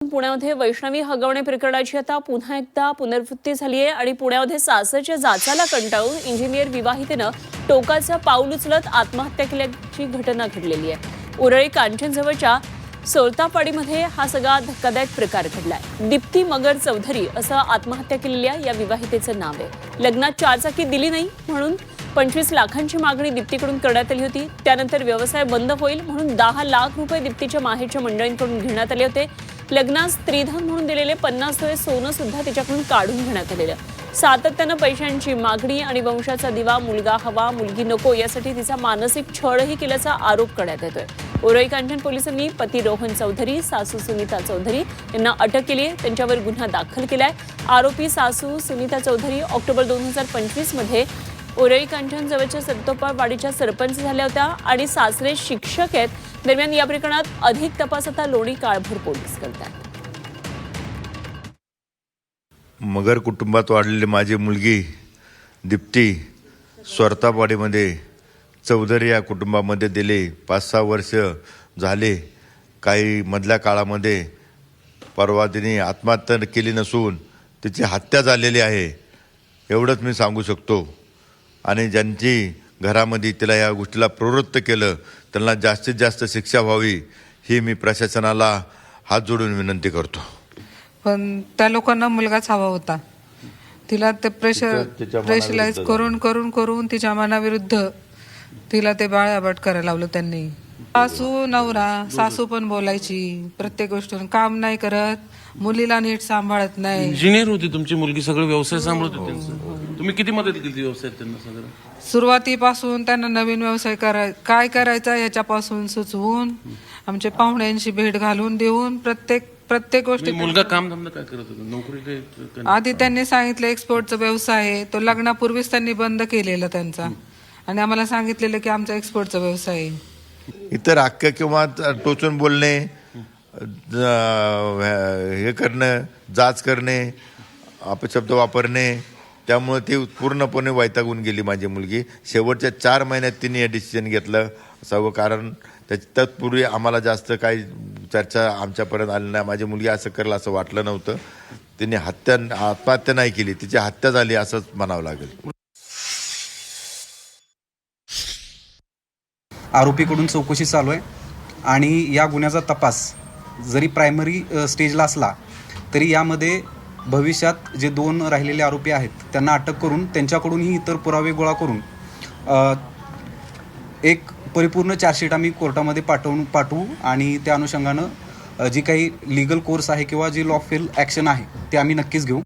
पुण्यामध्ये वैष्णवी हगवणे प्रकरणाची आता पुन्हा एकदा पुनरावृत्ती झाली आहे आणि पुण्यामध्ये सासरच्या जाचाला कंटाळून इंजिनियर विवाहितेनं टोकाचं पाऊल उचलत आत्महत्या केल्याची घटना घडलेली आहे। उरळी कांचनजवळच्या सोलतापाडीमध्ये हा सगळा धक्कादायक प्रकार घडलाय। दीप्ती मगर चौधरी असं आत्महत्या केलेल्या या विवाहितेचं नाव आहे। लग्नात चारचाकी दिली नाही म्हणून 25 लाखांची मागणी दीप्तीकडून करण्यात आली होती। त्यानंतर व्यवसाय बंद होईल म्हणून 10 लाख रुपये दीप्तीच्या माहेरच्या मंडळींकडून घेण्यात आले होते। लग्नास स्त्रीधन म्हणून दिलेले 50 तोळे सोनं सुद्धा तिच्याकडून काढून घेण्यात आलेलं। सातत्यानं पैशांची मागणी आणि वंशाचा दिवा, मुलगा हवा मुलगी नको यासाठी तिचा मानसिक छळही केल्याचा आरोप करण्यात येतोय। उरळी कांचन पोलिसांनी पती रोहन चौधरी, सासू सुनीता चौधरी यांना अटक केली आहे। त्यांच्यावर गुन्हा दाखल केलाय। आरोपी सासू सुनीता चौधरी ऑक्टोबर 2025 मध्ये उरळी कांचन जवळच्या सरतोपावाडीच्या सरपंच झाल्या होत्या आणि सासरे शिक्षक आहेत। दरम्यान या प्रकरणात अधिक तपास आता लोणी काळभोर पोलीस करतात। मगर कुटुंबात वाढलेली माझी मुलगी दीप्ती स्वरतापाडीमध्ये चौधरी या कुटुंबामध्ये दिले 5-6 वर्ष झाले। काही मधल्या काळामध्ये परवा तिने आत्महत्या केली नसून तिची हत्या झालेली आहे, एवढंच मी सांगू शकतो। आणि ज्यांची घरामध्ये तिला या गोष्टीला प्रवृत्त केलं त्यांना जास्तीत जास्त शिक्षा व्हावी ही मी प्रशासनाला हात जोडून विनंती करतो। पण त्या लोकांना मुलगाच हवा होता। तिला ते प्रेशराईज करून तिच्या मनाविरुद्ध तिला ते बाळाबाट करायला लावलं त्यांनी। सासू नवरा, सासू पण बोलायची प्रत्येक गोष्टीवर, काम नाही करत, मुलीला नीट सांभाळत नाही। इंजिनियर होती तुमची मुलगी, सगळं व्यवसाय सांभाळत होती त्यांचं। तुम्ही किती मदत केली व्यवसायात त्यांना? सगळं सुरुवातीपासून त्यांना नवीन व्यवसाय काय करायचा याच्यापासून सुचवून, आमच्या पाहुण्यांशी भेट घालून देऊन प्रत्येक गोष्टी। मुलगा काम धंदा काय करत होता, नोकरी काय? आधी त्यांनी सांगितलं एक्सपोर्टचा व्यवसाय आहे, तो लग्नापूर्वीच त्यांनी बंद केलेला त्यांचा, आणि आम्हाला सांगितलेलं की आमचा एक्सपोर्टचा व्यवसाय आहे। इतर हक्क किंवा टोचून बोलणे, हे करणं, जाच करणे, अपशब्द वापरणे, त्यामुळे ती पूर्णपणे वैतागून गेली माझी मुलगी। शेवटच्या 4 महिन्यात तिने हे डिसिजन घेतलं असावं, कारण तत्पूर्वी आम्हाला जास्त काही चर्चा आमच्यापर्यंत आली नाही। माझी मुलगी असं करेल असं वाटलं नव्हतं। तिने आत्महत्या नाही केली, तिची हत्या झाली असंच म्हणावं लागेल। आरोपीकडून चौकशी चालू आहे आणि या गुन्ह्याचा तपास जरी प्रायमरी स्टेजला असला तरी यामध्ये भविष्यात जे 2 राहिलेले आरोपी आहेत त्यांना अटक करून त्यांच्याकडूनही इतर पुरावे गोळा करून एक परिपूर्ण चार्जशीट आम्ही कोर्टामध्ये पाठवू आणि त्या अनुषंगानं जी काही लीगल कोर्स आहे किंवा जी लॉफुल ॲक्शन आहे ते आम्ही नक्कीच घेऊ।